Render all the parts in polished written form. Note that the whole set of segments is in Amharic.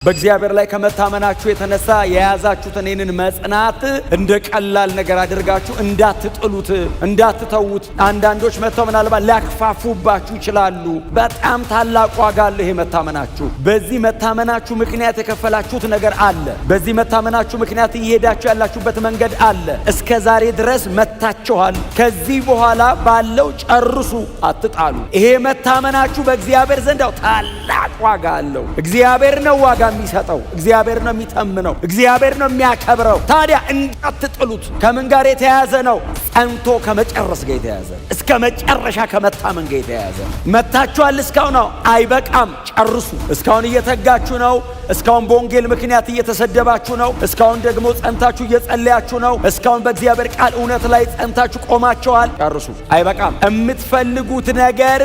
በእግዚአብሔር ላይ ከመታመናችሁ የተነሳ የያዛችሁትን ይህንን መጽናት እንደ ቀላል ነገር አድርጋችሁ እንዳትጥሉት፣ እንዳትተዉት። አንዳንዶች መጥተው ምናልባት ሊያክፋፉባችሁ ይችላሉ። በጣም ታላቅ ዋጋ አለው ይሄ መታመናችሁ። በዚህ መታመናችሁ ምክንያት የከፈላችሁት ነገር አለ። በዚህ መታመናችሁ ምክንያት እየሄዳችሁ ያላችሁበት መንገድ አለ። እስከ ዛሬ ድረስ መታችኋል። ከዚህ በኋላ ባለው ጨርሱ፣ አትጣሉ። ይሄ መታመናችሁ በእግዚአብሔር ዘንድ ታላቅ ዋጋ አለው። እግዚአብሔር ነው ዋጋ የሚሰጠው፣ እግዚአብሔር ነው የሚተምነው፣ እግዚአብሔር ነው የሚያከብረው። ታዲያ እንዳትጥሉት። ከምን ጋር የተያያዘ ነው? ጸንቶ ከመጨረስ ጋር የተያያዘ፣ እስከ መጨረሻ ከመታመን ጋር የተያያዘ። መታችኋል፣ እስካሁን ነው አይበቃም፣ ጨርሱ። እስካሁን እየተጋችሁ ነው። እስካሁን በወንጌል ምክንያት እየተሰደባችሁ ነው። እስካሁን ደግሞ ጸንታችሁ እየጸለያችሁ ነው። እስካሁን በእግዚአብሔር ቃል እውነት ላይ ጸንታችሁ ቆማችኋል። ጨርሱ፣ አይበቃም። የምትፈልጉት ነገር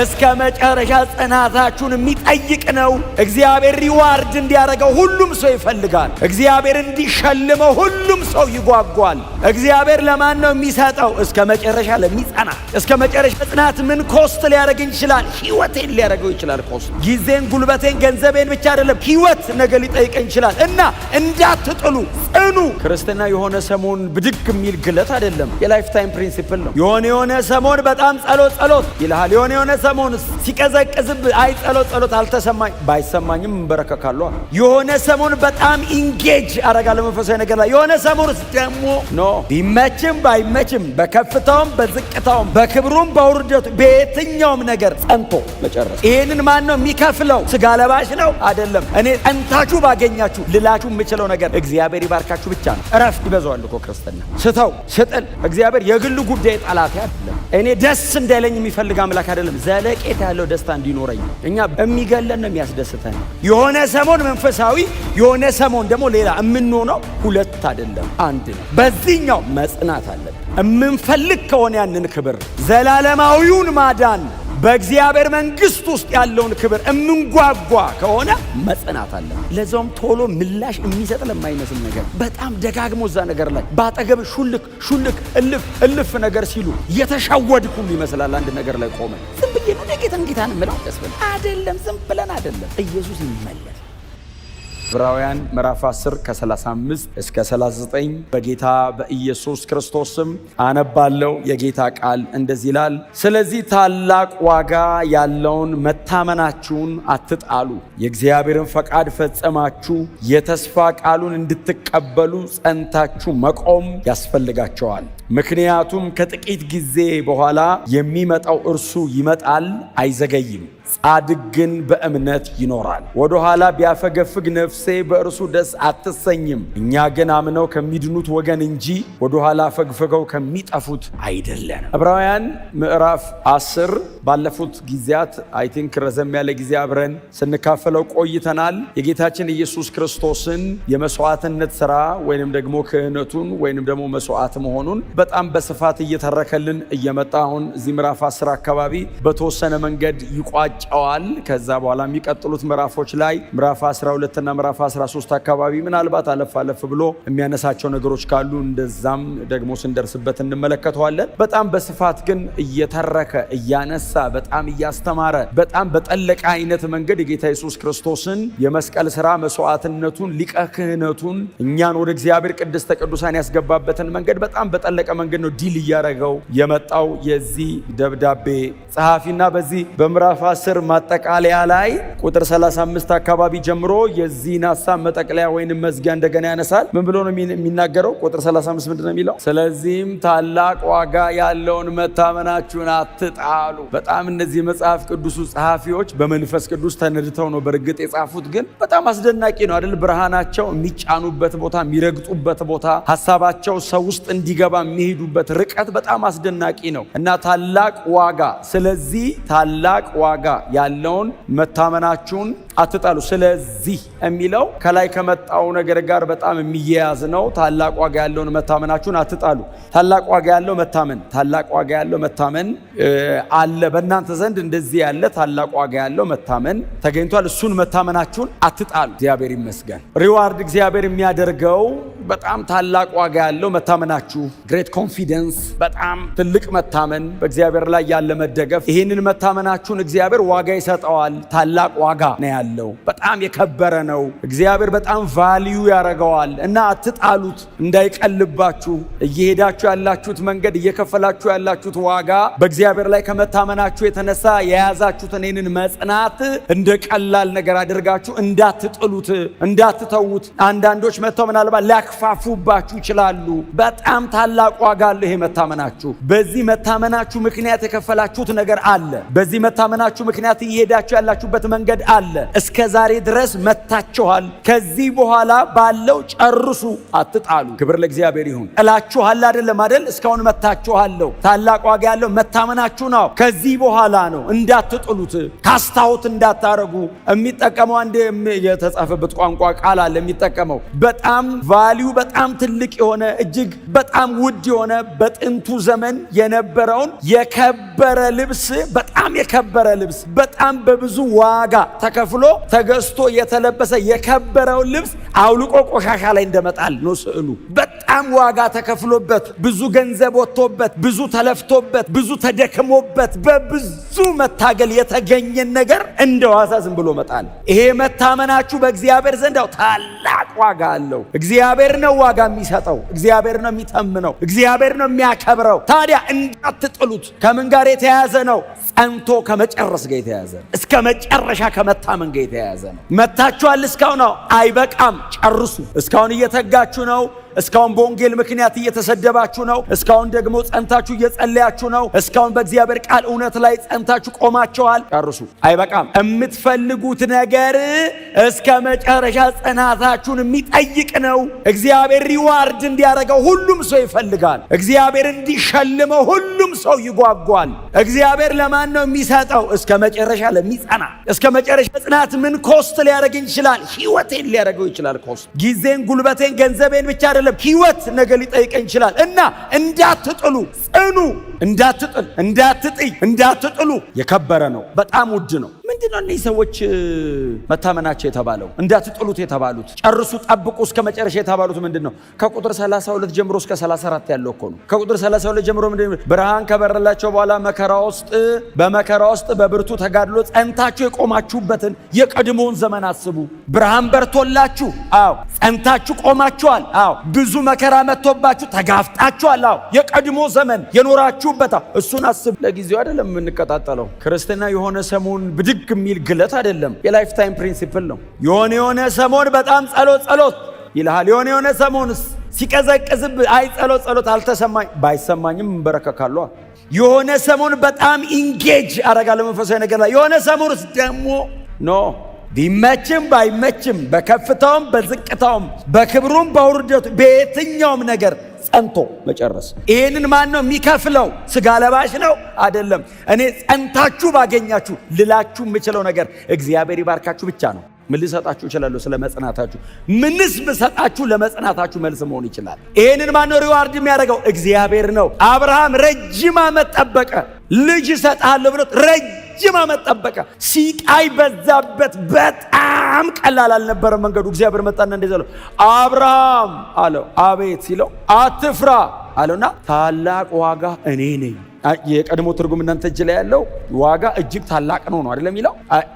እስከ መጨረሻ ጽናታችሁን የሚጠይቅ ነው። እግዚአብሔር ሪዋርድ እንዲያደርገው ሁሉም ሰው ይፈልጋል። እግዚአብሔር እንዲሸልመው ሁሉም ሰው ይጓጓል። እግዚአብሔር ለማን ነው የሚሰጠው? እስከ መጨረሻ ለሚጸና። እስከ መጨረሻ ጽናት ምን ኮስት ሊያደርግ ይችላል? ሕይወቴን ሊያደርገው ይችላል። ኮስት ጊዜን፣ ጉልበቴን፣ ገንዘቤን ብቻ አይደለም፣ ሕይወት ነገር ሊጠይቀኝ ይችላል። እና እንዳትጥሉ ጽኑ። ክርስትና የሆነ ሰሞን ብድግ የሚል ግለት አይደለም። የላይፍ ታይም ፕሪንሲፕል ነው። የሆነ ሰሞን በጣም ጸሎት ይልሃል። የሆነ ሰሞን ሲቀዘቅዝብ አይ ጸሎት አልተሰማኝ፣ ባይሰማኝም እንበረከካለሁ። የሆነ ሰሞን በጣም ኢንጌጅ አደርጋለሁ መንፈሳዊ ነገር ላይ። የሆነ ሰሞን ደግሞ ኖ፣ ቢመችም ባይመችም፣ በከፍታውም በዝቅታውም፣ በክብሩም በውርደቱ፣ በየትኛውም ነገር ጸንቶ መጨረስ። ይሄንን ማን ነው የሚከፍለው? ስጋ ለባሽ ነው አይደለም። እኔ ጸንታችሁ ባገኛችሁ ልላችሁ የምችለው ነገር እግዚአብሔር ይባርካችሁ ብቻ ነው። እረፍት ይበዛዋል እኮ ክርስትና። ስጥል እግዚአብሔር የግሉ ጉዳይ ጠላት አይደለም። እኔ ደስ እንዳይለኝ የሚፈልግ አምላክ አይደለም። ዘለቄታ ያለው ደስታ እንዲኖረኝ። እኛ የሚገለን ነው የሚያስደስተን። የሆነ ሰሞን መንፈሳዊ፣ የሆነ ሰሞን ደግሞ ሌላ የምንሆነው ሁለት አይደለም፣ አንድ ነው። በዚህኛው መጽናት አለብን። የምንፈልግ ከሆነ ያንን ክብር ዘላለማዊውን ማዳን በእግዚአብሔር መንግሥት ውስጥ ያለውን ክብር እምንጓጓ ከሆነ መጽናት አለ። ለዛውም ቶሎ ምላሽ የሚሰጥ ለማይመስል ነገር በጣም ደጋግሞ እዛ ነገር ላይ ባጠገብ ሹልክ እልፍ ነገር ሲሉ የተሻወድኩ ይመስላል። አንድ ነገር ላይ ቆመ ዝም ብዬ ነው ጌታን ምለው ያስበል አይደለም። ዝም ብለን አይደለም። ኢየሱስ ይመለስ። ዕብራውያን ምዕራፍ 10 ከ35 እስከ 39 በጌታ በኢየሱስ ክርስቶስ ስም አነባለሁ። የጌታ ቃል እንደዚህ ይላል። ስለዚህ ታላቅ ዋጋ ያለውን መታመናችሁን አትጣሉ። የእግዚአብሔርን ፈቃድ ፈጸማችሁ የተስፋ ቃሉን እንድትቀበሉ ጸንታችሁ መቆም ያስፈልጋቸዋል። ምክንያቱም ከጥቂት ጊዜ በኋላ የሚመጣው እርሱ ይመጣል፣ አይዘገይም። ጻድቅ ግን በእምነት ይኖራል። ወደ ኋላ ቢያፈገፍግ ነፍሴ በእርሱ ደስ አትሰኝም። እኛ ግን አምነው ከሚድኑት ወገን እንጂ ወደ ኋላ ፈግፍገው ከሚጠፉት አይደለንም። ዕብራውያን ምዕራፍ 10 ባለፉት ጊዜያት አይ ቲንክ ረዘም ያለ ጊዜ አብረን ስንካፈለው ቆይተናል። የጌታችን ኢየሱስ ክርስቶስን የመስዋዕትነት ሥራ ወይንም ደግሞ ክህነቱን ወይንም ደግሞ መስዋዕት መሆኑን በጣም በስፋት እየተረከልን እየመጣ አሁን እዚህ ምዕራፍ 10 አካባቢ በተወሰነ መንገድ ይቋጨዋል። ከዛ በኋላ የሚቀጥሉት ምዕራፎች ላይ ምዕራፍ 12 እና ምዕራፍ 13 አካባቢ ምናልባት አለፍ ብሎ የሚያነሳቸው ነገሮች ካሉ እንደዛም ደግሞ ስንደርስበት እንመለከተዋለን። በጣም በስፋት ግን እየተረከ እያነሳ በጣም እያስተማረ በጣም በጠለቀ አይነት መንገድ የጌታ ኢየሱስ ክርስቶስን የመስቀል ሥራ መስዋዕትነቱን፣ ሊቀ ክህነቱን እኛን ወደ እግዚአብሔር ቅድስተ ቅዱሳን ያስገባበትን መንገድ በጣም በጠለቀ መንገድ ነው ዲል እያደረገው የመጣው የዚህ ደብዳቤ ጸሐፊና በዚህ በምዕራፍ 10 ማጠቃለያ ላይ ቁጥር 35 አካባቢ ጀምሮ የዚህን ሐሳብ መጠቅለያ ወይንም መዝጊያ እንደገና ያነሳል። ምን ብሎ ነው የሚናገረው? ቁጥር 35 ምንድን ነው የሚለው? ስለዚህም ታላቅ ዋጋ ያለውን መታመናችሁን አትጣሉ። በጣም እነዚህ መጽሐፍ ቅዱሱ ጸሐፊዎች በመንፈስ ቅዱስ ተነድተው ነው በእርግጥ የጻፉት፣ ግን በጣም አስደናቂ ነው አይደል? ብርሃናቸው የሚጫኑበት ቦታ፣ የሚረግጡበት ቦታ፣ ሐሳባቸው ሰው ውስጥ እንዲገባ የሚሄዱበት ርቀት በጣም አስደናቂ ነው እና ታላቅ ዋጋ፣ ስለዚህ ታላቅ ዋጋ ያለውን መታመናችሁን አትጣሉ። ስለዚህ የሚለው ከላይ ከመጣው ነገር ጋር በጣም የሚያያዝ ነው። ታላቅ ዋጋ ያለውን መታመናችሁን አትጣሉ። ታላቅ ዋጋ ያለው መታመን አለ በእናንተ ዘንድ። እንደዚህ ያለ ታላቅ ዋጋ ያለው መታመን ተገኝቷል። እሱን መታመናችሁን አትጣሉ። እግዚአብሔር ይመስገን። ሪዋርድ እግዚአብሔር የሚያደርገው በጣም ታላቅ ዋጋ ያለው መታመናችሁ፣ ግሬት ኮንፊደንስ፣ በጣም ትልቅ መታመን፣ በእግዚአብሔር ላይ ያለ መደገፍ። ይህንን መታመናችሁን እግዚአብሔር ዋጋ ይሰጠዋል። ታላቅ ዋጋ ነው ያለው። አለው። በጣም የከበረ ነው። እግዚአብሔር በጣም ቫልዩ ያደርገዋል እና አትጣሉት፣ እንዳይቀልባችሁ። እየሄዳችሁ ያላችሁት መንገድ፣ እየከፈላችሁ ያላችሁት ዋጋ በእግዚአብሔር ላይ ከመታመናችሁ የተነሳ የያዛችሁትን ይህንን መጽናት እንደ ቀላል ነገር አድርጋችሁ እንዳትጥሉት፣ እንዳትተዉት። አንዳንዶች መጥተው ምናልባት ሊያክፋፉባችሁ ይችላሉ። በጣም ታላቅ ዋጋ አለ ይሄ መታመናችሁ። በዚህ መታመናችሁ ምክንያት የከፈላችሁት ነገር አለ። በዚህ መታመናችሁ ምክንያት እየሄዳችሁ ያላችሁበት መንገድ አለ። እስከ ዛሬ ድረስ መታችኋል። ከዚህ በኋላ ባለው ጨርሱ፣ አትጣሉ። ክብር ለእግዚአብሔር ይሁን። ጥላችኋል አይደለም አይደል? እስካሁን መታችኋለሁ። ታላቅ ዋጋ ያለው መታመናችሁ ነው። ከዚህ በኋላ ነው። እንዳትጥሉት፣ ካስታውት እንዳታረጉ። የሚጠቀመው አንድ የተጻፈበት ቋንቋ ቃል አለ የሚጠቀመው በጣም ቫልዩ በጣም ትልቅ የሆነ እጅግ በጣም ውድ የሆነ በጥንቱ ዘመን የነበረውን የከበረ ልብስ፣ በጣም የከበረ ልብስ በጣም በብዙ ዋጋ ተከፍሎ ተገዝቶ የተለበሰ የከበረውን ልብስ አውልቆ ቆሻሻ ላይ እንደመጣል ነው ስዕሉ። በጣም ዋጋ ተከፍሎበት፣ ብዙ ገንዘብ ወጥቶበት፣ ብዙ ተለፍቶበት፣ ብዙ ተደክሞበት፣ በብዙ መታገል የተገኘን ነገር እንደ ዋዛ ዝም ብሎ መጣል። ይሄ መታመናችሁ በእግዚአብሔር ዘንድ ታላቅ ዋጋ አለው። እግዚአብሔር ነው ዋጋ የሚሰጠው፣ እግዚአብሔር ነው የሚተምነው፣ እግዚአብሔር ነው የሚያከብረው። ታዲያ እንዳትጥሉት። ከምን ጋር የተያያዘ ነው? ጸንቶ ከመጨረስ ጋር የተያያዘ ነው። እስከ መጨረሻ ከመታመን ጋር የተያያዘ ነው። መታችኋል። እስካሁን ነው አይበቃም፣ ጨርሱ። እስካሁን እየተጋችሁ ነው። እስካሁን በወንጌል ምክንያት እየተሰደባችሁ ነው። እስካሁን ደግሞ ጸንታችሁ እየጸለያችሁ ነው። እስካሁን በእግዚአብሔር ቃል እውነት ላይ ጸንታችሁ ቆማችኋል። ጨርሱ። አይበቃም። የምትፈልጉት ነገር እስከ መጨረሻ ጽናታችሁን የሚጠይቅ ነው። እግዚአብሔር ሪዋርድ እንዲያደርገው ሁሉም ሰው ይፈልጋል። እግዚአብሔር እንዲሸልመው ሁሉም ሰው ይጓጓል። እግዚአብሔር ለማን ነው የሚሰጠው? እስከ መጨረሻ ለሚጸና። እስከ መጨረሻ ጽናት ምን ኮስት ሊያደርገኝ ይችላል? ሕይወቴን ሊያደርገው ይችላል። ኮስት ጊዜን፣ ጉልበቴን፣ ገንዘቤን ብቻ አይደለም፣ ሕይወት ነገ ሊጠይቀኝ ይችላል። እና እንዳትጥሉ፣ ጽኑ። እንዳትጥል፣ እንዳትጥይ፣ እንዳትጥሉ። የከበረ ነው፣ በጣም ውድ ነው። ምንድነው እነዚህ ሰዎች መታመናቸው የተባለው? እንዳትጥሉት የተባሉት፣ ጨርሱ፣ ጠብቁ እስከ መጨረሻ የተባሉት ምንድነው? ከቁጥር 32 ጀምሮ እስከ 34 ያለው እኮ ነው። ከቁጥር 32 ጀምሮ ምንድነው? ብርሃን ከበረላቸው በኋላ በመከራ ውስጥ በብርቱ ተጋድሎ ጸንታችሁ የቆማችሁበትን የቀድሞውን ዘመን አስቡ። ብርሃን በርቶላችሁ፣ አዎ ጸንታችሁ ቆማችኋል። አዎ ብዙ መከራ መጥቶባችሁ ተጋፍጣችኋል። አዎ የቀድሞ ዘመን የኖራችሁበት እሱን አስቡ። ለጊዜው አይደለም የምንቀጣጠለው። ክርስትና የሆነ ሰሞን ብድግ የሚል ግለት አይደለም። የላይፍ ታይም ፕሪንሲፕል ነው። የሆነ ሰሞን በጣም ጸሎት ይልሃል። የሆነ ሰሞንስ ሲቀዘቅዝብ አይ ጸሎት አልተሰማኝ፣ ባይሰማኝም እንበረከካለሁ። የሆነ ሰሞን በጣም ኢንጌጅ አደርጋለሁ መንፈሳዊ ነገር ላይ። የሆነ ሰሞንስ ደግሞ ኖ ቢመችም ባይመችም፣ በከፍታውም በዝቅታውም፣ በክብሩም በውርደቱ፣ በየትኛውም ነገር ጸንቶ መጨረስ። ይህንን ማን ነው የሚከፍለው? ስጋ ለባሽ ነው አይደለም። እኔ ጸንታችሁ ባገኛችሁ ልላችሁ የምችለው ነገር እግዚአብሔር ይባርካችሁ ብቻ ነው። ምን ልሰጣችሁ እችላለሁ? ስለ መጽናታችሁ ምንስ ብሰጣችሁ ለመጽናታችሁ መልስ መሆን ይችላል? ይህንን ማን ነው ሪዋርድ የሚያደርገው? እግዚአብሔር ነው። አብርሃም ረጅም ዓመት ጠበቀ። ልጅ እሰጥሃለሁ ብሎት ረጅም ዓመት ጠበቀ። ሲቃይ በዛበት፣ በጣም ቀላል አልነበረም መንገዱ። እግዚአብሔር መጣና እንደዚህ አለው፣ አብርሃም አለው። አቤት ሲለው አትፍራ አለውና ታላቅ ዋጋ እኔ ነኝ። የቀድሞ ትርጉም እናንተ እጅ ላይ ያለው ዋጋ እጅግ ታላቅ ነው አይደለም የሚለው?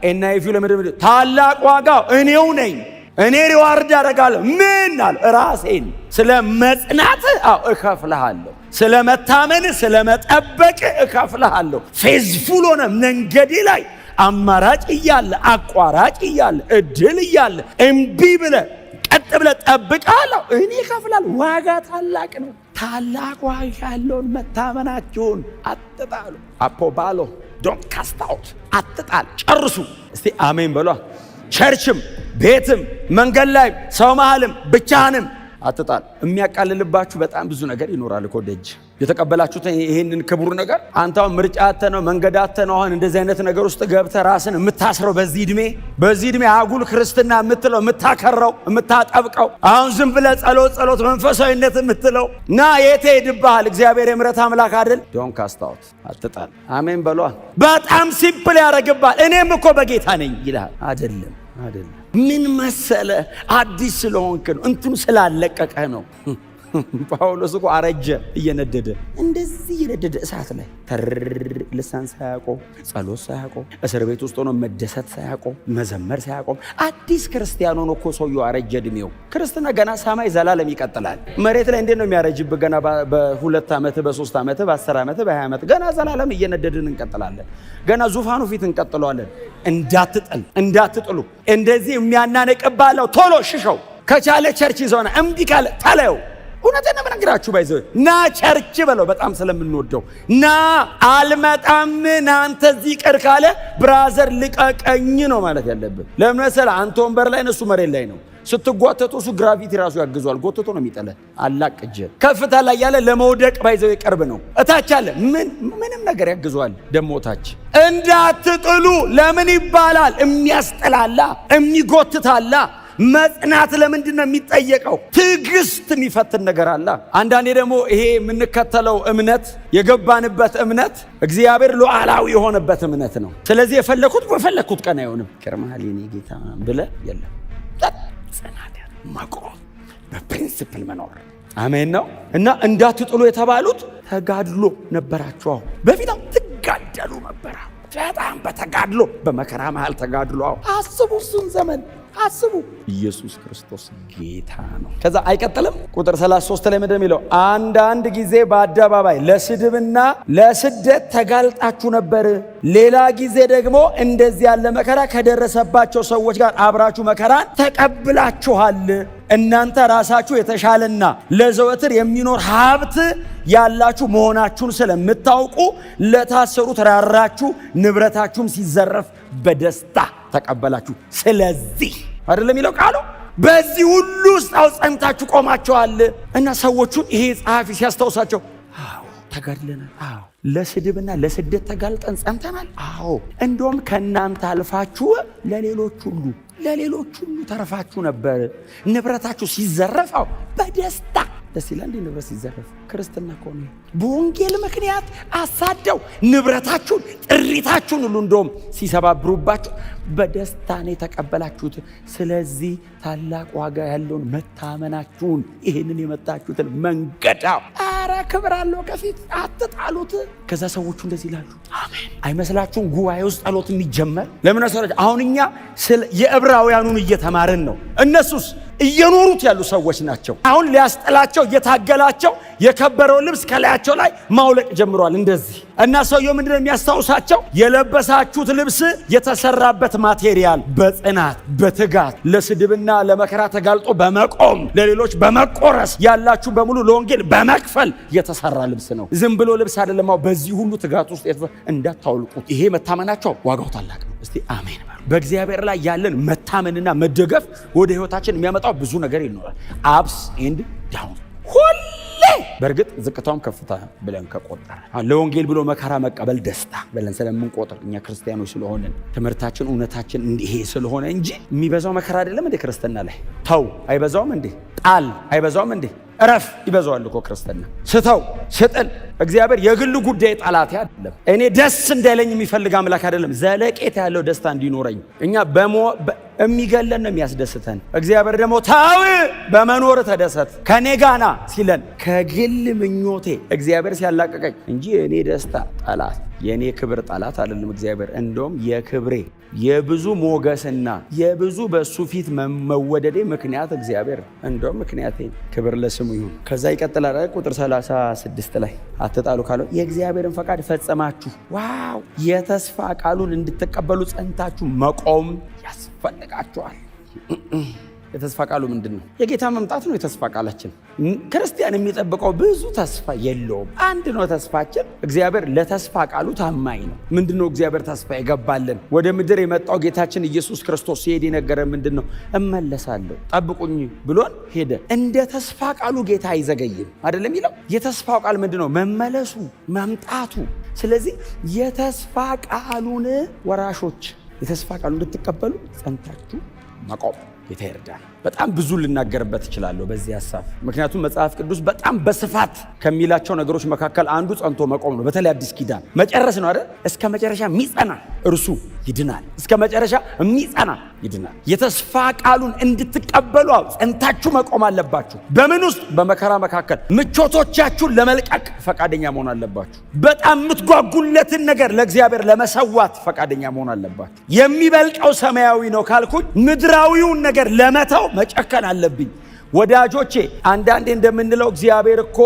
ኤንአይቪ ለምድር ታላቅ ዋጋ እኔው ነኝ፣ እኔ ሪዋርድ አደርጋለሁ። ምን አለ? ራሴን ስለ መጽናት እከፍልሃለሁ፣ ስለ መታመን፣ ስለ መጠበቅ እከፍልሃለሁ። ፌዝፉል ሆነ መንገዴ ላይ አማራጭ እያለ፣ አቋራጭ እያለ፣ እድል እያለ እምቢ ብለህ ቀጥ ብለህ ጠብቃለሁ፣ እኔ እከፍላለሁ። ዋጋ ታላቅ ነው። ታላቅ ዋጋ ያለውን መታመናችሁን አትጣሉ። አፖባሎ ዶንት ካስት አውት፣ አትጣል፣ ጨርሱ። እስቲ አሜን በሏ። ቸርችም፣ ቤትም፣ መንገድ ላይ፣ ሰው መሃልም፣ ብቻህንም አትጣል። የሚያቃልልባችሁ በጣም ብዙ ነገር ይኖራል እኮ ደጅ የተቀበላችሁት ይሄንን ክቡር ነገር አንተ አሁን ምርጫ አተ ነው መንገድ አተ ነው አሁን እንደዚህ አይነት ነገር ውስጥ ገብተህ ራስን የምታስረው በዚህ እድሜ አጉል ክርስትና የምትለው የምታከረው የምታጠብቀው አሁን ዝም ብለህ ጸሎት መንፈሳዊነት የምትለው ና የት ሄድብሃል? እግዚአብሔር የምሕረት አምላክ አይደል? ዶንት ካስት አውት፣ አትጣል። አሜን በሏ። በጣም ሲምፕል ያደርግብሃል። እኔም እኮ በጌታ ነኝ ይልሃል። አይደለም ምን መሰለ አዲስ ስለሆንክ ነው፣ እንትኑ ስላለቀቀህ ነው። ጳውሎስ እኮ አረጀ እየነደደ እንደዚህ እየነደደ እሳት ላይ ልሳን ሳያቆም ጸሎት ሳያቆም እስር ቤት ውስጥ ሆኖ መደሰት ሳያቆም መዘመር ሳያቆም አዲስ ክርስቲያን ሆኖ እኮ ሰውየው አረጀ እድሜው። ክርስትና ገና ሰማይ ዘላለም ይቀጥላል። መሬት ላይ እንዴት ነው የሚያረጅብህ? ገና በ2 ዓመት በ3 ዓመት በ10 ዓመት በ20 ዓመት ገና ዘላለም እየነደድን እንቀጥላለን። ገና ዙፋኑ ፊት እንቀጥለዋለን። እንዳትጥሉ እንደዚህ የሚያናነቅባለው ቶሎ ሽሸው። ከቻለ ቸርች ይዘውና እምቢ ካለ ታለው እውነቴን ነው የምነግራችሁ። ባይዘው ና ቸርች በለው። በጣም ስለምንወደው ና አልመጣም ናንተ እዚህ ቅር ካለ ብራዘር ልቀቀኝ ነው ማለት ያለብን። ለምን መሰለህ? አንተ ወንበር ላይ እሱ መሬት ላይ ነው። ስትጓተቱ እሱ ግራቪቲ ራሱ ያግዟል። ጎትቶ ነው የሚጠለ። አላቅጀ ከፍታ ላይ ያለ ለመውደቅ ባይዘው ቅርብ ነው። እታች አለ ምንም ነገር ያግዟል። ደሞ እታች እንዳትጥሉ ለምን ይባላል? የሚያስጠላላ የሚጎትታላ። መጽናት ለምንድን ነው የሚጠየቀው? ትዕግስት የሚፈትን ነገር አለ። አንዳንዴ ደግሞ ይሄ የምንከተለው እምነት የገባንበት እምነት እግዚአብሔር ሉዓላዊ የሆነበት እምነት ነው። ስለዚህ በፈለኩት ቀን አይሆንም። ከርማሊ እኔ ጌታ ብለህ የለም ጽናት መቆም በፕሪንሲፕል መኖር አሜን ነው። እና እንዳትጥሉ የተባሉት ተጋድሎ ነበራቸው። በፊታው ትጋደሉ ነበር። በጣም በተጋድሎ በመከራ መሃል ተጋድሎ። አስቡ እሱን ዘመን አስቡ። ኢየሱስ ክርስቶስ ጌታ ነው። ከዛ አይቀጥልም። ቁጥር 33 ላይ ምንድን ነው የሚለው? አንዳንድ ጊዜ በአደባባይ ለስድብና ለስደት ተጋልጣችሁ ነበር። ሌላ ጊዜ ደግሞ እንደዚህ ያለ መከራ ከደረሰባቸው ሰዎች ጋር አብራችሁ መከራን ተቀብላችኋል። እናንተ ራሳችሁ የተሻለና ለዘወትር የሚኖር ሀብት ያላችሁ መሆናችሁን ስለምታውቁ ለታሰሩት ራራችሁ፣ ንብረታችሁም ሲዘረፍ በደስታ ተቀበላችሁ። ስለዚህ አይደለም የሚለው ቃሉ። በዚህ ሁሉ ውስጥ ጸንታችሁ ቆማችኋል። እና ሰዎቹን ይሄ ጸሐፊ ሲያስታውሳቸው አዎ ተጋድለናል፣ አዎ ለስድብና ለስደት ተጋልጠን ጸንተናል፣ አዎ እንደውም ከእናንተ አልፋችሁ ለሌሎች ሁሉ ተረፋችሁ ነበር። ንብረታችሁ ሲዘረፋው በደስታ ደስ ይላል። እንዴ ንብረት ሲዘረፍ ክርስትና ከሆነ በወንጌል ምክንያት አሳደው ንብረታችሁን ጥሪታችሁን ሁሉ እንደውም ሲሰባብሩባችሁ በደስታ ነው የተቀበላችሁት። ስለዚህ ታላቅ ዋጋ ያለውን መታመናችሁን ይህንን የመጣችሁትን መንገዳው አረ ክብር አለው ከፊት አትጣሉት። ከዛ ሰዎቹ እንደዚህ ይላሉ አሜን። አይመስላችሁም? ጉባኤ ውስጥ ጸሎት የሚጀመር ለምን አሰራጭ? አሁን እኛ የዕብራውያኑን እየተማርን ነው። እነሱስ እየኖሩት ያሉ ሰዎች ናቸው። አሁን ሊያስጠላቸው እየታገላቸው የከበረው ልብስ ከላያቸው ላይ ማውለቅ ጀምሯል እንደዚህ። እና ሰውየው ምንድነው የሚያስታውሳቸው? የለበሳችሁት ልብስ የተሰራበት ማቴሪያል በጽናት በትጋት ለስድብና ለመከራ ተጋልጦ በመቆም ለሌሎች በመቆረስ ያላችሁ በሙሉ ለወንጌል በመክፈል የተሰራ ልብስ ነው። ዝም ብሎ ልብስ አይደለም። በዚህ ሁሉ ትጋት ውስጥ እንዳታውልቁት። ይሄ መታመናቸው ዋጋው ታላቅ ነው። እስቲ አሜን። በእግዚአብሔር ላይ ያለን መታመንና መደገፍ ወደ ህይወታችን የሚያመጣው ብዙ ነገር ይኖራል። አፕስ ኤንድ ዳውን ሁሌ። በእርግጥ ዝቅታውም ከፍታ ብለን ከቆጠረ ለወንጌል ብሎ መከራ መቀበል ደስታ ብለን ስለምንቆጥር እኛ ክርስቲያኖች ስለሆነን ትምህርታችን እውነታችን ይሄ ስለሆነ እንጂ የሚበዛው መከራ አይደለም እንዴ? ክርስትና ላይ ተው አይበዛውም እንዴ? ጣል አይበዛውም እንዴ? እረፍ ይበዛዋል እኮ ክርስትና። ስተው ስጥል እግዚአብሔር የግል ጉዳይ ጠላት አይደለም። እኔ ደስ እንዳይለኝ የሚፈልግ አምላክ አይደለም። ዘለቄታ ያለው ደስታ እንዲኖረኝ እኛ የሚገለን ነው የሚያስደስተን። እግዚአብሔር ደግሞ ታው በመኖር ተደሰት ከኔ ጋና ሲለን ከግል ምኞቴ እግዚአብሔር ሲያላቀቀኝ እንጂ የኔ ደስታ ጠላት የኔ ክብር ጠላት አይደለም። እግዚአብሔር እንደውም የክብሬ የብዙ ሞገስና የብዙ በሱ ፊት መወደዴ ምክንያት እግዚአብሔር እንደውም ምክንያቴ ክብር ለስሙ ይሁን። ከዛ ይቀጥላል ቁጥር 36 ላይ አትጣሉ ካለው የእግዚአብሔርን ፈቃድ ፈጸማችሁ። ዋው! የተስፋ ቃሉን እንድትቀበሉ ጸንታችሁ መቆም ያስፈልጋችኋል። የተስፋ ቃሉ ምንድን ነው? የጌታ መምጣት ነው የተስፋ ቃላችን። ክርስቲያን የሚጠብቀው ብዙ ተስፋ የለውም። አንድ ነው ተስፋችን። እግዚአብሔር ለተስፋ ቃሉ ታማኝ ነው። ምንድን ነው እግዚአብሔር ተስፋ የገባልን? ወደ ምድር የመጣው ጌታችን ኢየሱስ ክርስቶስ ሲሄድ የነገረን ምንድን ነው? እመለሳለሁ ጠብቁኝ ብሎን ሄደ። እንደ ተስፋ ቃሉ ጌታ አይዘገይም አይደለም ይለው። የተስፋው ቃል ምንድን ነው? መመለሱ፣ መምጣቱ። ስለዚህ የተስፋ ቃሉን ወራሾች የተስፋ ቃሉ እንድትቀበሉ ጸንታችሁ መቆም ጌታ ይርዳል። በጣም ብዙ ልናገርበት እችላለሁ በዚህ ሐሳብ። ምክንያቱም መጽሐፍ ቅዱስ በጣም በስፋት ከሚላቸው ነገሮች መካከል አንዱ ጸንቶ መቆም ነው። በተለይ አዲስ ኪዳን መጨረስ ነው አይደል? እስከ መጨረሻ የሚጸና እርሱ ይድናል። እስከ መጨረሻ የሚጸና ይድናል። የተስፋ ቃሉን እንድትቀበሉ ጸንታችሁ መቆም አለባችሁ። በምን ውስጥ? በመከራ መካከል ምቾቶቻችሁን ለመልቀቅ ፈቃደኛ መሆን አለባችሁ። በጣም የምትጓጉለትን ነገር ለእግዚአብሔር ለመሰዋት ፈቃደኛ መሆን አለባችሁ። የሚበልጠው ሰማያዊ ነው ካልኩኝ ምድራዊውን ነገር ለመተው መጨከን አለብኝ። ወዳጆቼ አንዳንዴ እንደምንለው እግዚአብሔር እኮ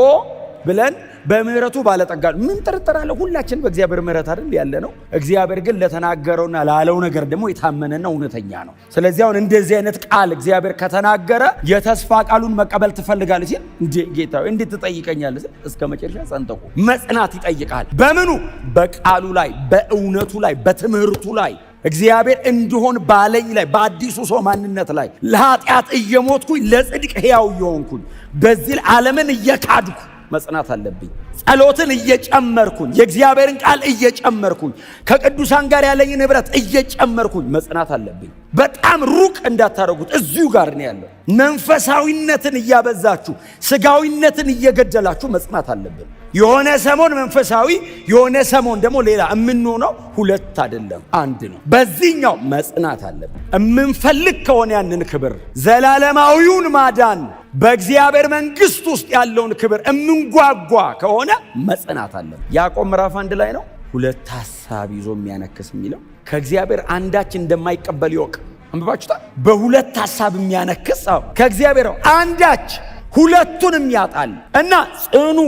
ብለን በምህረቱ ባለጠጋ ነው። ምን ጥርጥር አለ? ሁላችን በእግዚአብሔር ምህረት አይደል ያለ ነው። እግዚአብሔር ግን ለተናገረውና ላለው ነገር ደግሞ የታመነና እውነተኛ ነው። ስለዚህ አሁን እንደዚህ አይነት ቃል እግዚአብሔር ከተናገረ የተስፋ ቃሉን መቀበል ትፈልጋለህ ሲል እንዴ ጌታ እንዴት ትጠይቀኛለህ? እስከ መጨረሻ ጸንተቁ መጽናት ይጠይቃል። በምኑ? በቃሉ ላይ፣ በእውነቱ ላይ፣ በትምህርቱ ላይ እግዚአብሔር እንዲሆን ባለኝ ላይ በአዲሱ ሰው ማንነት ላይ ለኃጢአት እየሞትኩኝ ለጽድቅ ሕያው እየሆንኩኝ በዚህ ዓለምን እየካድኩ መጽናት አለብኝ። ጸሎትን እየጨመርኩኝ የእግዚአብሔርን ቃል እየጨመርኩኝ ከቅዱሳን ጋር ያለኝን ህብረት እየጨመርኩኝ መጽናት አለብኝ። በጣም ሩቅ እንዳታረጉት፣ እዚሁ ጋር ነው ያለው። መንፈሳዊነትን እያበዛችሁ ስጋዊነትን እየገደላችሁ መጽናት አለብን። የሆነ ሰሞን መንፈሳዊ የሆነ ሰሞን ደግሞ ሌላ የምንሆነው ሁለት አይደለም አንድ ነው። በዚህኛው መጽናት አለብን። የምንፈልግ ከሆነ ያንን ክብር ዘላለማዊውን ማዳን በእግዚአብሔር መንግስት ውስጥ ያለውን ክብር የምንጓጓ ከሆነ መጽናት አለብን። ያዕቆብ ምዕራፍ 1 ላይ ነው ሁለት ሐሳብ ይዞ የሚያነክስ የሚለው ከእግዚአብሔር አንዳች እንደማይቀበል ይወቅ። አንብባችሁታል? በሁለት ሐሳብ የሚያነክስ ከእግዚአብሔር አንዳች ሁለቱንም ያጣል እና ጽኑ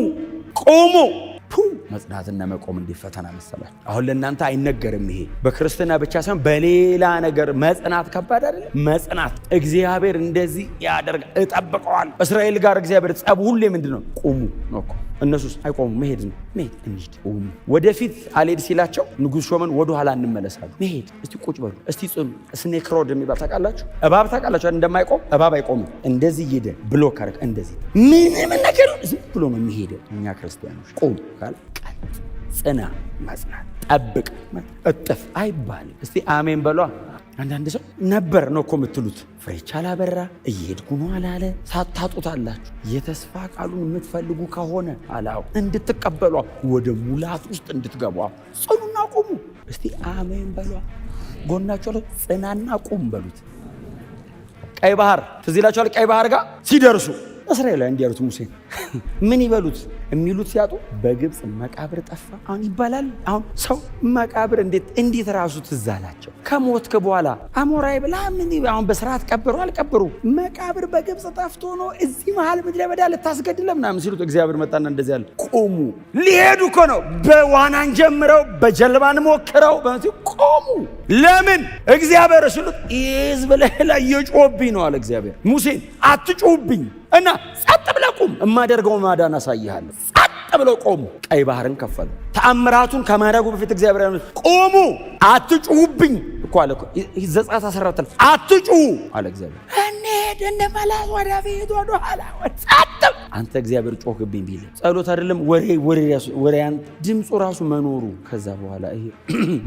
ቆሙ። መጽናትና መቆም እንዴት ፈተና መሰላችሁ። አሁን ለእናንተ አይነገርም። ይሄ በክርስትና ብቻ ሳይሆን በሌላ ነገር መጽናት ከባድ አይደለም። መጽናት እግዚአብሔር እንደዚህ ያደርጋል። እጠብቀዋል። እስራኤል ጋር እግዚአብሔር ጸቡ ሁሌ ምንድነው? ቁሙ ነው እኮ። እነሱስ አይቆሙ። መሄድ ነው መሄድ እንሂድ። ቁሙ። ወደፊት አልሄድ ሲላቸው ንጉሥ ሾመን ወደ ኋላ እንመለሳሉ። መሄድ እስቲ ቁጭ በሉ እስቲ ጽኑ። ስኔክ ሮድ የሚባል ታውቃላችሁ? እባብ ታውቃላችሁ? እንደማይቆም እባብ አይቆምም። እንደዚህ ይሄደ ብሎክ አረግ እንደዚህ ምንም ነገር ዝም ብሎ ነው የሚሄደው። እኛ ክርስቲያኖች ቁም ካለ ጽና፣ መጽናት፣ ጠብቅ፣ እጥፍ አይባልም። እስቲ አሜን በሏ። አንዳንድ ሰው ነበር ነው እኮ የምትሉት ፍሬቻ አላበራ እየሄድኩ ነው አላለ። ሳታጡታላችሁ። የተስፋ ቃሉን የምትፈልጉ ከሆነ አላው እንድትቀበሏ ወደ ሙላት ውስጥ እንድትገቧ ጽኑና ቁሙ። እስቲ አሜን በሏ። ጎናቸው ላይ ጽናና ቁም በሉት። ቀይ ባህር ትዝ ይላችኋል። ቀይ ባህር ጋር ሲደርሱ እስራኤላውያን እንዲያሉት ሙሴ ምን ይበሉት የሚሉት ሲያጡ በግብፅ መቃብር ጠፋ አሁን ይባላል። አሁን ሰው መቃብር እንዴት ራሱ ትዝ አላቸው። ከሞትክ በኋላ አሞራይ ብላ ምን አሁን በስርዓት ቀብሩ አልቀብሩ መቃብር በግብፅ ጠፍቶ ነው እዚህ መሃል ምድረ በዳ ልታስገድለ ምናምን ሲሉት እግዚአብሔር መጣና እንደዚህ ያለ ቆሙ። ሊሄዱ እኮ ነው። በዋናን ጀምረው በጀልባን ሞክረው ቆሙ። ለምን? እግዚአብሔር ሲሉት ሕዝብ ላይ እየጮህብኝ ነው አለ እግዚአብሔር ሙሴን። አትጮህብኝ እና ጸጥ ብለህ ቁም፣ የማደርገውን ማዳን አሳይሃለሁ። ጸጥ ብለው ቆሙ። ቀይ ባህርን ከፈሉ። ተአምራቱን ከማድረጉ በፊት እግዚአብሔር ቆሙ። አትጩሁብኝ እኮ አለ። ዘጸአት 14 አትጩሁ አለ እግዚአብሔር። እንሂድ እንመለስ ወደፊት ወደ ኋላ። ጸጥ አንተ እግዚአብሔር ጮህብኝ ቢል ጸሎት አይደለም ወሬ ድምፁ ራሱ መኖሩ። ከዛ በኋላ ይሄ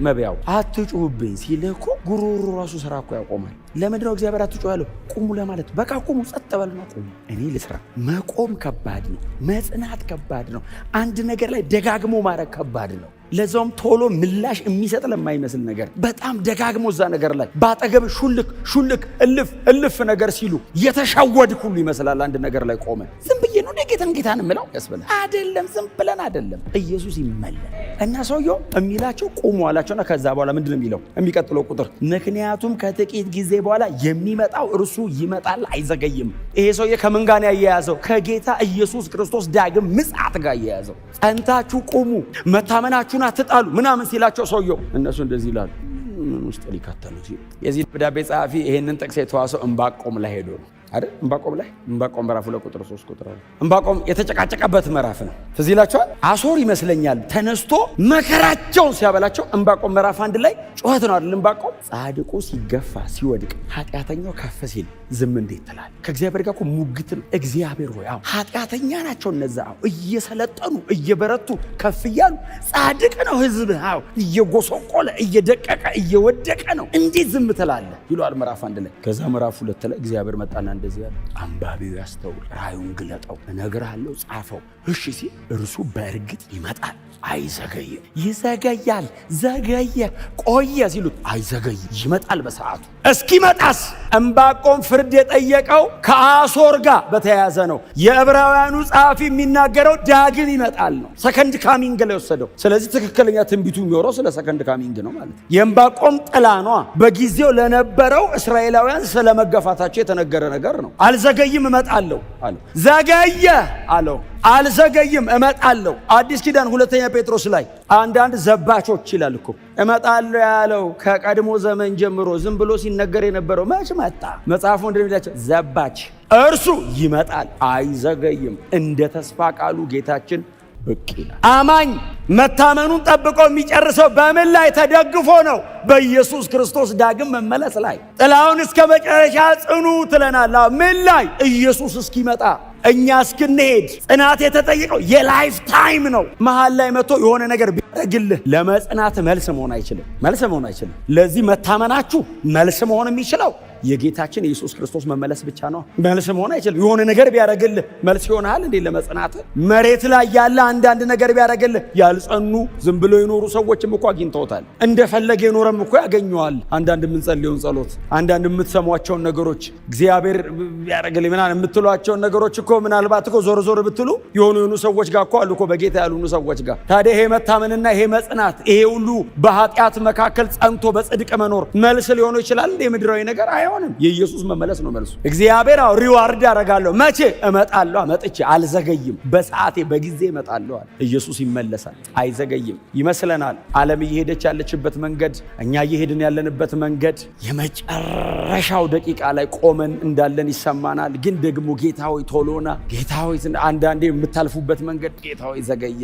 መብያው አትጩሁብኝ ሲል እኮ ጉሮሮ ራሱ ስራ እኮ ያቆማል። ለምንድን ነው እግዚአብሔር አትጩሁ ያለው? ቁሙ ለማለት። በቃ ቁሙ፣ ጸጥ በልና ቁሙ። እኔ ልስራ። መቆም ከባድ ነው። መጽናት ከባድ ነው። አንድ ነገር ላይ ደጋግሞ ማድረግ ከባድ ነው። ለዛውም ቶሎ ምላሽ የሚሰጥ ለማይመስል ነገር በጣም ደጋግሞ እዛ ነገር ላይ ባጠገብ ሹልክ እልፍ ነገር ሲሉ የተሻወድክ ሁሉ ይመስላል። አንድ ነገር ላይ ቆመ ዝም ብዬ ነው ጌታን የምለው ያስብላል። አይደለም፣ ዝም ብለን አይደለም። ኢየሱስ ይመለክ እና ሰውየው የሚላቸው ቁሙ አላቸውና ከዛ በኋላ ምንድን ነው የሚለው? የሚቀጥለው ቁጥር ምክንያቱም ከጥቂት ጊዜ በኋላ የሚመጣው እርሱ ይመጣል አይዘገይም። ይሄ ሰውዬ ከምን ጋር ያያያዘው? ከጌታ ኢየሱስ ክርስቶስ ዳግም ምጽአት ጋር ያያያዘው። ጸንታችሁ ቁሙ፣ መታመናችሁን አትጣሉ ምናምን ሲላቸው ሰውየው እነሱ እንደዚህ ይላሉ። ምን ውስጥ ሊከተሉ ሲሉ የዚህ ደብዳቤ ጸሐፊ ይሄንን ጥቅስ የተዋሰው ዕንባቆም ላይ ሄዶ ነው አይደል? ዕንባቆም ምዕራፍ 2 ቁጥር 3 ቁጥር ዕንባቆም የተጨቃጨቀበት ምዕራፍ ነው። ትዝ ይላችኋል። አሦር ይመስለኛል ተነስቶ መከራቸውን ሲያበላቸው ዕንባቆም ምዕራፍ 1 ላይ ጩኸት ነው አይደል? ዕንባቆም ጻድቁ ሲገፋ ሲወድቅ ኃጢአተኛው ከፍ ሲል ዝም እንዴት ትላለህ? ከእግዚአብሔር ጋር እኮ ሙግት ነው። እግዚአብሔር ሆይ አዎ ኃጢአተኛ ናቸው እነዛ፣ አዎ እየሰለጠኑ እየበረቱ ከፍ እያሉ፣ ጻድቅ ነው ሕዝብህ አዎ እየጎሰቆለ እየደቀቀ እየወደቀ ነው፣ እንዴት ዝም ትላለህ ይለዋል ምዕራፍ 1 ላይ። ከዛ ምዕራፍ 2 ላይ እግዚአብሔር መጣና እንደዚህ ያለ አንባቢው ያስተውል፣ ራእዩን ግለጠው፣ እነግርሃለሁ ጻፈው። እሺ ሲል እርሱ በእርግጥ ይመጣል አይዘገይም። ይዘገያል፣ ዘገየ፣ ቆየ ሲሉት አይዘገይም፣ ይመጣል በሰዓቱ። እስኪመጣስ ዕንባቆም ፍርድ የጠየቀው ከአሦር ጋር በተያያዘ ነው። የዕብራውያኑ ጸሐፊ የሚናገረው ዳግም ይመጣል ነው፣ ሰከንድ ካሚንግ ላይ ወሰደው። ስለዚህ ትክክለኛ ትንቢቱ የሚወራው ስለ ሰከንድ ካሚንግ ነው ማለት ነው። የዕንባቆም ጥላ ነው በጊዜው ለነበረው እስራኤላውያን ስለ መገፋታቸው የተነገረ ነገር ነው። አልዘገይም እመጣለሁ አለው። ዘገየ አለው፣ አልዘገይም እመጣለሁ። አዲስ ኪዳን 2 ጴጥሮስ ላይ አንዳንድ ዘባቾች ይላል እኮ እመጣለሁ ያለው ከቀድሞ ዘመን ጀምሮ ዝም ብሎ ሲነገር የነበረው መች መጣ? መጽሐፉ እንደሚላቸው ዘባች፣ እርሱ ይመጣል አይዘገይም፣ እንደ ተስፋ ቃሉ ጌታችን ብቅ ይላል። አማኝ መታመኑን ጠብቆ የሚጨርሰው በምን ላይ ተደግፎ ነው? በኢየሱስ ክርስቶስ ዳግም መመለስ ላይ። ጥላውን እስከ መጨረሻ ጽኑ ትለናል። ምን ላይ? ኢየሱስ እስኪመጣ እኛ እስክንሄድ። ጽናት የተጠየቀው የላይፍ ታይም ነው። መሃል ላይ መጥቶ የሆነ ነገር ቢያደርግልህ ለመጽናት መልስ መሆን አይችልም። መልስ መሆን አይችልም። ለዚህ መታመናችሁ መልስ መሆን የሚችለው የጌታችን የኢየሱስ ክርስቶስ መመለስ ብቻ ነው። መልስ መሆን አይችልም። የሆነ ነገር ቢያደርግልህ መልስ ይሆናል እንዴ ለመጽናት? መሬት ላይ ያለ አንዳንድ ነገር ቢያደርግልህ ያልጸኑ ዝም ብሎ የኖሩ ሰዎችም እኮ አግኝተውታል። እንደፈለገ የኖረም እኮ ያገኘዋል። አንዳንድ የምንጸልየውን ጸሎት፣ አንዳንድ የምትሰሟቸውን ነገሮች እግዚአብሔር ቢያደርግልህ ምናምን የምትሏቸውን ነገሮች እኮ ምናልባት እኮ ዞር ዞር ብትሉ የሆኑ ሰዎች ጋር እኮ አሉ እኮ በጌታ ያልሆኑ ሰዎች ጋር። ታዲያ ይሄ መታመንና ይሄ መጽናት ይሄ ሁሉ በኃጢአት መካከል ጸንቶ በጽድቅ መኖር መልስ ሊሆኑ ይችላል እንዴ? ምድራዊ ነገር አይሆንም። የኢየሱስ መመለስ ነው መልሱ። እግዚአብሔር ሪዋርድ ያደርጋለሁ። መቼ? እመጣለሁ፣ መጥቼ አልዘገይም፣ በሰዓቴ በጊዜ እመጣለሁ አለ። ኢየሱስ ይመለሳል፣ አይዘገይም። ይመስለናል ዓለም እየሄደች ያለችበት መንገድ፣ እኛ እየሄድን ያለንበት መንገድ የመጨረሻው ደቂቃ ላይ ቆመን እንዳለን ይሰማናል። ግን ደግሞ ጌታ ሆይ ቶሎና፣ ጌታ ሆይ አንዳንዴ የምታልፉበት መንገድ ጌታ ሆይ ዘገየ፣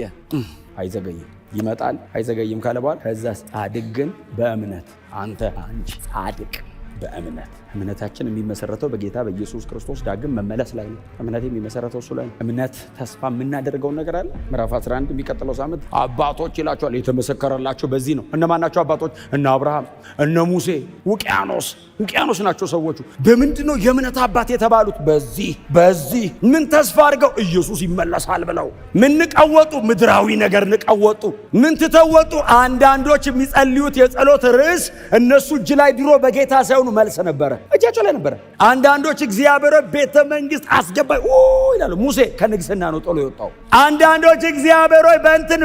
አይዘገይም፣ ይመጣል፣ አይዘገይም ካለ በኋላ ከዛ ጻድቅ ግን በእምነት አንተ አንቺ ጻድቅ በእምነት እምነታችን የሚመሰረተው በጌታ በኢየሱስ ክርስቶስ ዳግም መመለስ ላይ ነው። እምነት የሚመሰረተው እሱ ላይ ነው። እምነት ተስፋ የምናደርገው ነገር አለ። ምዕራፍ 11 የሚቀጥለው ሳምንት አባቶች ይላቸዋል። የተመሰከረላቸው በዚህ ነው። እነማን ናቸው አባቶች? እነ አብርሃም፣ እነ ሙሴ። ውቅያኖስ ናቸው ሰዎቹ። በምንድን ነው የእምነት አባት የተባሉት? በዚህ ምን ተስፋ አድርገው? ኢየሱስ ይመለሳል ብለው። ምን ንቀወጡ? ምድራዊ ነገር ንቀወጡ። ምን ትተወጡ? አንዳንዶች የሚጸልዩት የጸሎት ርዕስ እነሱ እጅ ላይ ድሮ በጌታ ሳይሆኑ መልስ ነበረ፣ እጃቸው ላይ ነበረ። አንዳንዶች እግዚአብሔር ቤተ መንግስት አስገባኝ ይላሉ። ሙሴ ከንግስና ነው ጥሎ የወጣው። አንዳንዶች እግዚአብሔር ሆይ በእንትን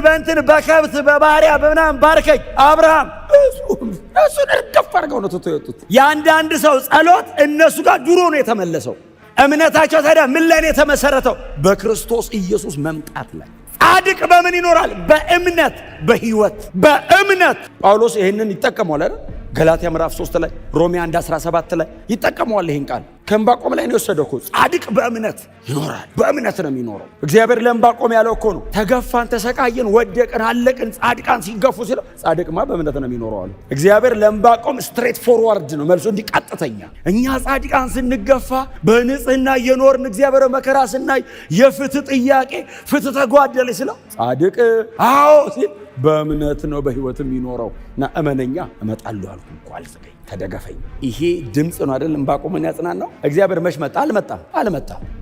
በከብት በባሪያ በምናምን ባርከኝ። አብርሃም እሱን እርግፍ አድርገው ነው ትቶ የወጡት። የአንዳንድ ሰው ጸሎት እነሱ ጋር ድሮ ነው የተመለሰው። እምነታቸው ታዲያ ምን ላይ ነው የተመሰረተው? በክርስቶስ ኢየሱስ መምጣት ላይ። ጻድቅ በምን ይኖራል? በእምነት በህይወት በእምነት። ጳውሎስ ይህንን ይጠቀመዋል አይደል? ገላትያ ምዕራፍ 3 ላይ፣ ሮሜ 1:17 ላይ ይጠቀመዋል። ይህን ቃል ከዕንባቆም ላይ ነው የወሰደው እኮ። ጻድቅ በእምነት ይኖራል። በእምነት ነው የሚኖረው። እግዚአብሔር ለዕንባቆም ያለው እኮ ነው፣ ተገፋን፣ ተሰቃየን፣ ወደቅን፣ አለቅን፣ ጻድቃን ሲገፉ ሲለው ጻድቅማ በእምነት ነው የሚኖረው አለ። እግዚአብሔር ለዕንባቆም ስትሬት ፎርዋርድ ነው መልሶ፣ እንዲቀጥተኛ። እኛ ጻድቃን ስንገፋ በንጽህና እየኖርን እግዚአብሔር መከራ ስናይ የፍትህ ጥያቄ ፍትህ ተጓደለ ሲለው ጻድቅ አዎ ሲል በእምነት ነው በህይወት የሚኖረው። እና እመነኛ እመጣለሁ አልኩ እኮ አልዘገይም፣ ተደገፈኝ። ይሄ ድምፅ ነው አይደል? ዕንባቆምን ያጽናናው። እግዚአብሔር መች መጣ? አልመጣም።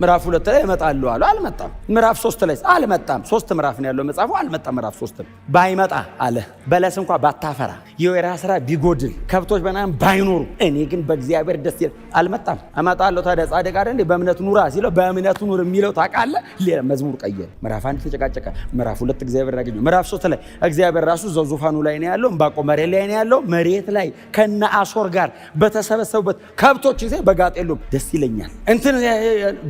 ምዕራፍ 2 ላይ እመጣለሁ አለ፣ አልመጣም። ምዕራፍ 3 ላይ አልመጣም። 3 ምዕራፍ ነው ያለው መጽሐፉ፣ አልመጣም። ምዕራፍ 3 ባይመጣ አለ፣ በለስ እንኳ ባታፈራ፣ የወይራ ስራ ቢጎድል፣ ከብቶች በናም ባይኖሩ፣ እኔ ግን በእግዚአብሔር ደስ ይላል። አልመጣም። እመጣለሁ። ታዲያ ጻድቅ አይደል እንዴ? በእምነት ኑራ ሲለው በእምነቱ ኑር የሚለው ታውቃለህ? ሌላ መዝሙር ቀየረ። ምዕራፍ 1 ተጨቃጨቀ። ምዕራፍ 2 እግዚአብሔር ያገኘው። ምዕራፍ 3 ላይ እግዚአብሔር ራሱ ዙፋኑ ላይ ነው ያለው። ዕንባቆም መሬት ላይ ነው ያለው። መሬት ላይ ከነ አሦር ጋር በተሰበሰቡበት ከብቶች ጊዜ በጋጥ የሉም። ደስ ይለኛል፣ እንትን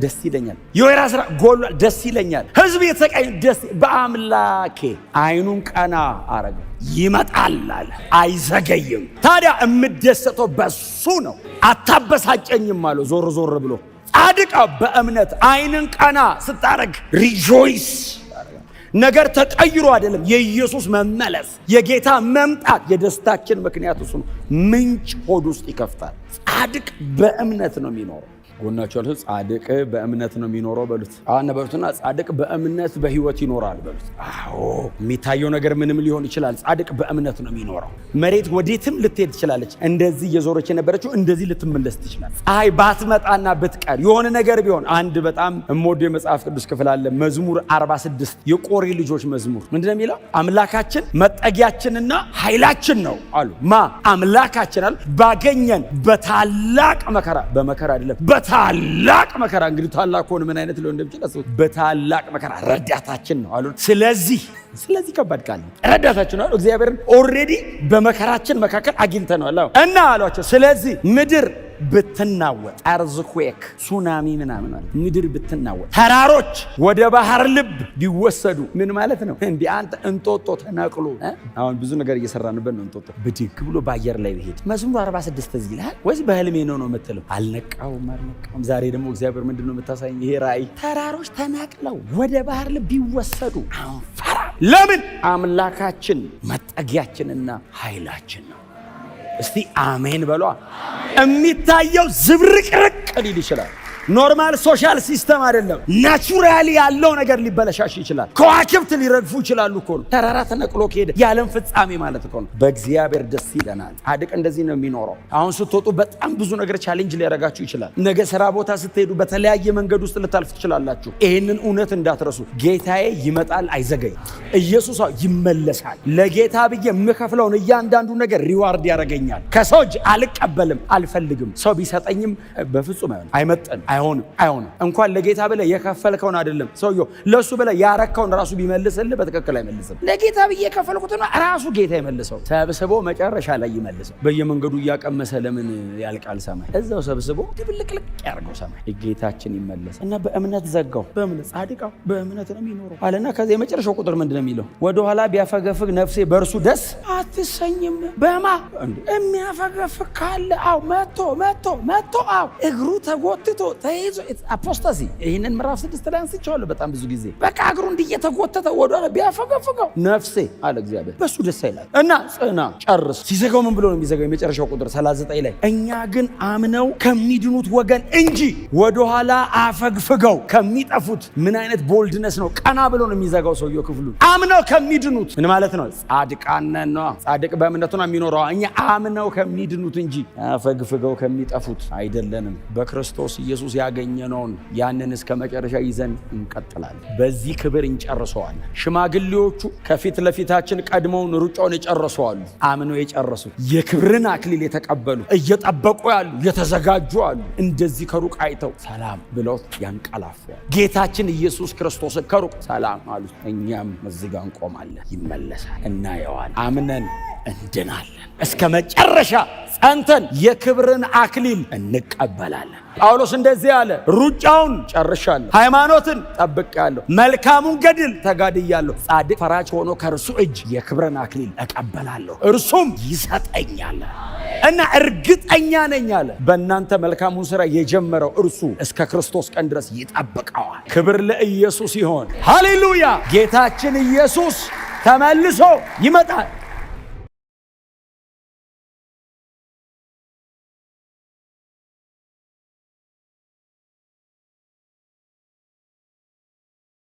ደስ ይለኛል፣ የወይራ ስራ ጎሏል፣ ደስ ይለኛል። ህዝብ የተሰቃየ ደስ በአምላኬ አይኑን ቀና አረገ፣ ይመጣል አለ፣ አይዘገይም። ታዲያ የምደሰተው በሱ ነው። አታበሳጨኝም አለው ዞር ዞር ብሎ። ጻድቅ በእምነት አይንን ቀና ስታረግ ሪጆይስ ነገር ተቀይሮ አይደለም። የኢየሱስ መመለስ፣ የጌታ መምጣት የደስታችን ምክንያት እሱ ነው። ምንጭ ሆድ ውስጥ ይከፍታል። ጻድቅ በእምነት ነው የሚኖረው። ጎናቸው ያለው ጻድቅ በእምነት ነው የሚኖረው በሉት። ነበሩትና ጻድቅ በእምነት በህይወት ይኖራል በሉት። አዎ የሚታየው ነገር ምንም ሊሆን ይችላል። ጻድቅ በእምነት ነው የሚኖረው። መሬት ወዴትም ልትሄድ ትችላለች። እንደዚህ የዞረች የነበረችው እንደዚህ ልትመለስ ትችላለች። ፀሐይ ባትመጣና ብትቀር የሆነ ነገር ቢሆን አንድ በጣም እምወደው የመጽሐፍ ቅዱስ ክፍል አለ። መዝሙር 46 የቆሬ ልጆች መዝሙር ምንድነው የሚለው? አምላካችን መጠጊያችንና ኃይላችን ነው አሉ። አምላካችን አሉ ባገኘን በታላቅ መከራ፣ በመከራ አይደለም ታላቅ መከራ። እንግዲህ ታላቅ ሆነ ምን አይነት ሊሆን እንደሚችል አስቡት። በታላቅ መከራ ረዳታችን ነው አሉ። ስለዚህ ከባድ ቃል ረዳታችን ነው አሉ። እግዚአብሔርን ኦልሬዲ በመከራችን መካከል አግኝተነዋል እና አሏቸው። ስለዚህ ምድር ብትናወጥ፣ አርዝኩዌክ ሱናሚ ምናምን ማለት ምድር ብትናወጥ፣ ተራሮች ወደ ባህር ልብ ቢወሰዱ ምን ማለት ነው? እንዴ አንተ እንጦጦ ተነቅሎ አሁን ብዙ ነገር እየሰራንበት ነው። እንጦጦ ብድግ ብሎ በአየር ላይ ቢሄድ መዝሙር 46 እዚህ ይላል ወይስ በህልሜ ነው የምትለው? አልነቃውም። ዛሬ ደግሞ እግዚአብሔር ምንድነው የምታሳየኝ? ይሄ ራእይ ተራሮች ተነቅለው ወደ ባህር ልብ ቢወሰዱ አንፈራ። ለምን? አምላካችን መጠጊያችንና ኃይላችን ነው። እስቲ አሜን በሏ። የሚታየው ዝብርቅርቅ ሊል ይችላል። ኖርማል ሶሻል ሲስተም አይደለም። ናቹራሊ ያለው ነገር ሊበለሻሽ ይችላል። ከዋክብት ሊረግፉ ይችላሉ እኮ ነው። ተራራ ተነቅሎ ከሄደ የዓለም ፍጻሜ ማለት እኮ ነው። በእግዚአብሔር ደስ ይለናል። ጻድቅ እንደዚህ ነው የሚኖረው። አሁን ስትወጡ በጣም ብዙ ነገር ቻሌንጅ ሊያረጋችሁ ይችላል። ነገ ስራ ቦታ ስትሄዱ በተለያየ መንገድ ውስጥ ልታልፍ ትችላላችሁ። ይህንን እውነት እንዳትረሱ። ጌታዬ ይመጣል፣ አይዘገይም። ኢየሱስ ይመለሳል። ለጌታ ብዬ የምከፍለውን እያንዳንዱ ነገር ሪዋርድ ያደርገኛል። ከሰው እጅ አልቀበልም፣ አልፈልግም። ሰው ቢሰጠኝም በፍጹም አይመጠንም። አይሆንም። እንኳን ለጌታ ብለህ የከፈልከውን አይደለም ሰውየው ለሱ ብለህ ያረከውን ራሱ ቢመልስልህ በትክክል አይመልስም። ለጌታ ብዬ የከፈልኩትን ራሱ ጌታ ይመልሰው፣ ሰብስቦ መጨረሻ ላይ ይመልሰው። በየመንገዱ እያቀመሰ ለምን ያልቃል ሰማይ? እዛው ሰብስቦ ድብልቅልቅ ያርገው ሰማይ። ጌታችን ይመለስ እና በእምነት ዘጋው። በእምነት ጻድቃው በእምነት ነው የሚኖረው አለና ከዚህ የመጨረሻው ቁጥር ምንድነው የሚለው? ወደኋላ ቢያፈገፍግ ነፍሴ በእርሱ ደስ አትሰኝም። በማ የሚያፈገፍግ ካለ መጥቶ እግሩ ተጎትቶ ተይዞ አፖስታሲ። ይህንን ምዕራፍ 6 ላይ አንስቼዋለሁ በጣም ብዙ ጊዜ። በቃ እግሩ እንዲየተጎተተ ወደኋላ ቢያፈገፍገው ነፍሴ አለ እግዚአብሔር በሱ ደስ ይላል እና ጽና ጨርስ። ሲዘጋው ምን ብሎ ነው የሚዘጋው? የመጨረሻው ቁጥር 39 ላይ እኛ ግን አምነው ከሚድኑት ወገን እንጂ ወደኋላ አፈግፍገው ከሚጠፉት። ምን አይነት ቦልድነስ ነው! ቀና ብሎ ነው የሚዘጋው ሰውየው ክፍሉ። አምነው ከሚድኑት ምን ማለት ነው? ጻድቃን ነው። ጻድቅ በእምነቱ ነው የሚኖረው። እኛ አምነው ከሚድኑት እንጂ አፈግፍገው ከሚጠፉት አይደለንም። በክርስቶስ ኢየሱስ ያገኘነውን ያንን እስከ መጨረሻ ይዘን እንቀጥላለን። በዚህ ክብር እንጨርሰዋለን። ሽማግሌዎቹ ከፊት ለፊታችን ቀድመውን ሩጫውን የጨረሰዋሉ። አምነው የጨረሱ የክብርን አክሊል የተቀበሉ እየጠበቁ ያሉ የተዘጋጁ አሉ። እንደዚህ ከሩቅ አይተው ሰላም ብለው ያንቀላፈዋል። ጌታችን ኢየሱስ ክርስቶስን ከሩቅ ሰላም አሉት። እኛም እዚህ ጋር እንቆማለን። ይመለሳል፣ እናየዋለን። አምነን እንድናለን። እስከ መጨረሻ ጸንተን የክብርን አክሊል እንቀበላለን። ጳውሎስ እንደዚህ አለ፣ ሩጫውን ጨርሻለሁ፣ ሃይማኖትን ጠብቄያለሁ፣ መልካሙን ገድል ተጋድያለሁ። ጻድቅ ፈራጅ ሆኖ ከእርሱ እጅ የክብርን አክሊል እቀበላለሁ፣ እርሱም ይሰጠኛል እና እርግጠኛ ነኝ አለ በእናንተ መልካሙን ሥራ የጀመረው እርሱ እስከ ክርስቶስ ቀን ድረስ ይጠብቀዋል። ክብር ለኢየሱስ ይሆን። ሃሌሉያ! ጌታችን ኢየሱስ ተመልሶ ይመጣል።